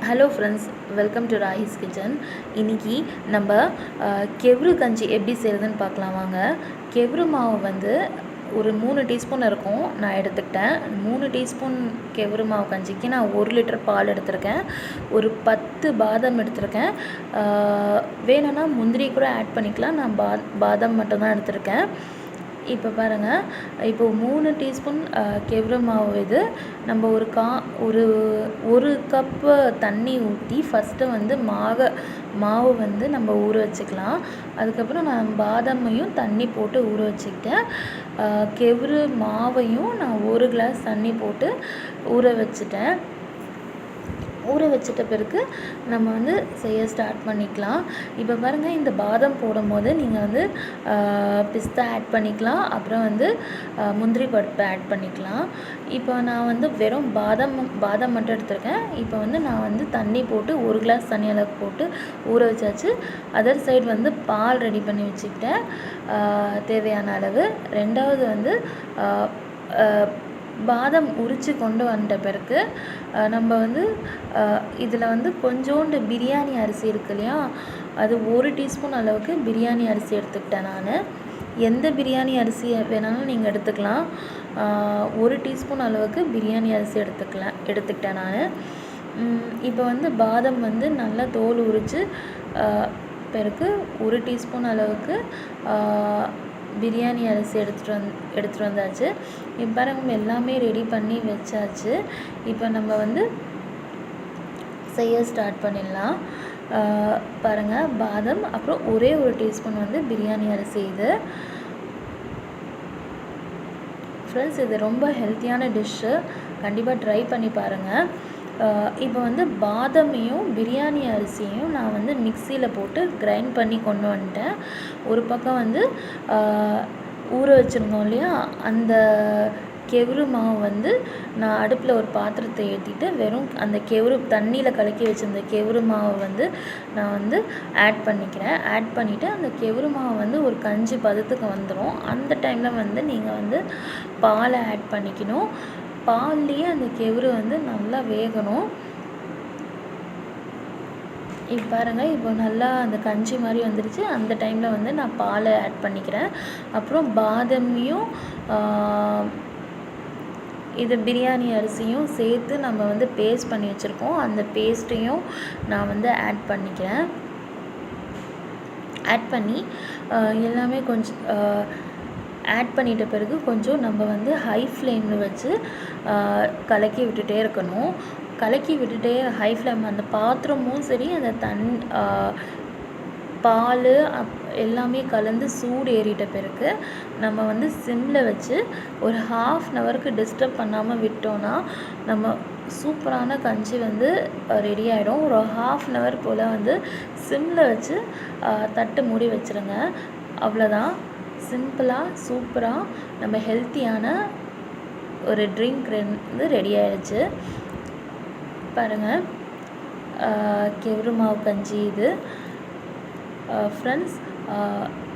Hello friends, welcome to Rahis kitchen. இன்றைக்கி நம்ம கெவுரு கஞ்சி எப்படி செய்கிறதுன்னு பார்க்கலாம் வாங்க. கெவுரு மாவு வந்து ஒரு 3 டீஸ்பூன் இருக்கும் நான் எடுத்துக்கிட்டேன். 3 டீஸ்பூன் கெவுரு மாவு கஞ்சிக்கு நான் 1 லிட்டர் பால் எடுத்திருக்கேன். ஒரு 10 பாதாம் எடுத்திருக்கேன். வேணும்னா முந்திரி கூட ஆட் பண்ணிக்கலாம். நான் பாதாம் மட்டும்தான் எடுத்திருக்கேன். இப்போ பாருங்கள், இப்போ 3 டீஸ்பூன் கெவுரு மாவு இது நம்ம ஒரு கப்பு தண்ணி ஊற்றி ஃபஸ்ட்டு வந்து மாவு வந்து நம்ம ஊற வச்சுக்கலாம். அதுக்கப்புறம் நான் பாதாமையும் தண்ணி போட்டு ஊற வச்சுக்கிட்டேன். கெவுரு மாவையும் நான் 1 கிளாஸ் தண்ணி போட்டு ஊற வச்சுட்டேன். ஊற வச்சிட்ட பிறகு நம்ம வந்து செய்ய ஸ்டார்ட் பண்ணிக்கலாம். இப்போ பாருங்கள், இந்த பாதாம் போடும்போது நீங்கள் வந்து பிஸ்தா ஆட் பண்ணிக்கலாம். அப்புறம் வந்து முந்திரி பருப்பு ஆட் பண்ணிக்கலாம். இப்போ நான் வந்து வெறும் பாதாம் மட்டும் எடுத்திருக்கேன். இப்போ வந்து நான் வந்து தண்ணி போட்டு 1 கிளாஸ் தண்ணி அளவுக்கு போட்டு ஊற வச்சாச்சு. அதர் சைடு வந்து பால் ரெடி பண்ணி வச்சுக்கிட்டேன் தேவையான அளவு. ரெண்டாவது வந்து பாதாம் உரித்து கொண்டு வந்துட்ட பிறகு நம்ம வந்து இதில் வந்து கொஞ்சோண்டு பிரியாணி அரிசி இருக்கு இல்லையா, அது 1 டீஸ்பூன் அளவுக்கு பிரியாணி அரிசி எடுத்துக்கிட்டேன் நான். எந்த பிரியாணி அரிசி வேணாலும் நீங்கள் எடுத்துக்கலாம். 1 டீஸ்பூன் அளவுக்கு பிரியாணி அரிசி எடுத்துக்கிட்டேன் நான். இப்போ வந்து பாதாம் வந்து நல்லா தோல் உரித்து பிறகு 1 டீஸ்பூன் அளவுக்கு பிரியாணி அரிசி எடுத்துகிட்டு வந்தாச்சு. இப்போ பாருங்க, எல்லாமே ரெடி பண்ணி வச்சாச்சு. இப்போ நம்ம வந்து செய்ய ஸ்டார்ட் பண்ணிடலாம். பாருங்கள், பாதாம் அப்புறம் ஒரே 1 டீஸ்பூன் வந்து பிரியாணி அரிசி. இது ஃப்ரெண்ட்ஸ், இது ரொம்ப ஹெல்த்தியான டிஷ்ஷு, கண்டிப்பாக ட்ரை பண்ணி பாருங்கள். இப்போ வந்து பாதாமையும் பிரியாணி அரிசியும் நான் வந்து மிக்சியில் போட்டு கிரைண்ட் பண்ணி கொண்டு வந்துட்டேன். ஒரு பக்கம் வந்து ஊற வச்சுருந்தோம் இல்லையா, அந்த கெவுரு மாவு வந்து நான் அடுப்பில் ஒரு பாத்திரத்தை ஏற்றிட்டு வெறும் அந்த தண்ணியில் கலக்கி வச்சுருந்த கெவுரு மாவை வந்து நான் வந்து ஆட் பண்ணிவிட்டு அந்த கெவுரு மாவு வந்து ஒரு கஞ்சி பதத்துக்கு வந்துடும். அந்த டைமில் வந்து நீங்கள் வந்து பாலை ஆட் பண்ணிக்கணும். பால்லையே அந்த கெவுரு வந்து நல்லா வேகணும். இப்போ பாருங்கள், இப்போ நல்லா அந்த கஞ்சி மாதிரி வந்துடுச்சு. அந்த டைமில் வந்து நான் பாலை ஆட் பண்ணிக்கிறேன். அப்புறம் பாதாமையும் இது பிரியாணி அரிசியும் சேர்த்து நம்ம வந்து பேஸ்ட் பண்ணி வச்சுருக்கோம். அந்த பேஸ்ட்டையும் நான் வந்து ஆட் பண்ணிக்கிறேன். ஆட் பண்ணி எல்லாமே கொஞ்சம் ஆட் பண்ணிட்ட பிறகு கொஞ்சம் நம்ம வந்து ஹை ஃப்ளேமில் வச்சு கலக்கி விட்டுட்டே இருக்கணும். ஹை ஃப்ளேம், அந்த பாத்திரமும் சரி, அந்த பால் எல்லாமே கலந்து சூடு ஏறிட்ட பிறகு நம்ம வந்து சிம்மில் வச்சு ஒரு 1/2 ஹவருக்கு டிஸ்டர்ப் பண்ணாமல் விட்டோன்னா நம்ம சூப்பரான கஞ்சி வந்து ரெடி ஆகிடும். ஒரு 1/2 ஹவர் போல் வந்து சிம்மில் வச்சு தட்டு மூடி வச்சுருங்க. அவ்வளோதான், சிம்பிளாக சூப்பராக நம்ம ஹெல்த்தியான ஒரு ட்ரிங்க் வந்து ரெடி ஆகிடுச்சு. பாருங்கள், கெவுரு மாவு கஞ்சி இது. ஃப்ரெண்ட்ஸ்,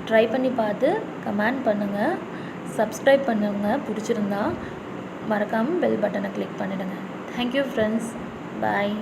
ட்ரை பண்ணி பார்த்து கமெண்ட் பண்ணுங்கள், சப்ஸ்கிரைப் பண்ணுங்கள். பிடிச்சிருந்தா மறக்காமல் பெல் பட்டனை கிளிக் பண்ணிவிடுங்க. தேங்க்யூ ஃப்ரெண்ட்ஸ், பாய்.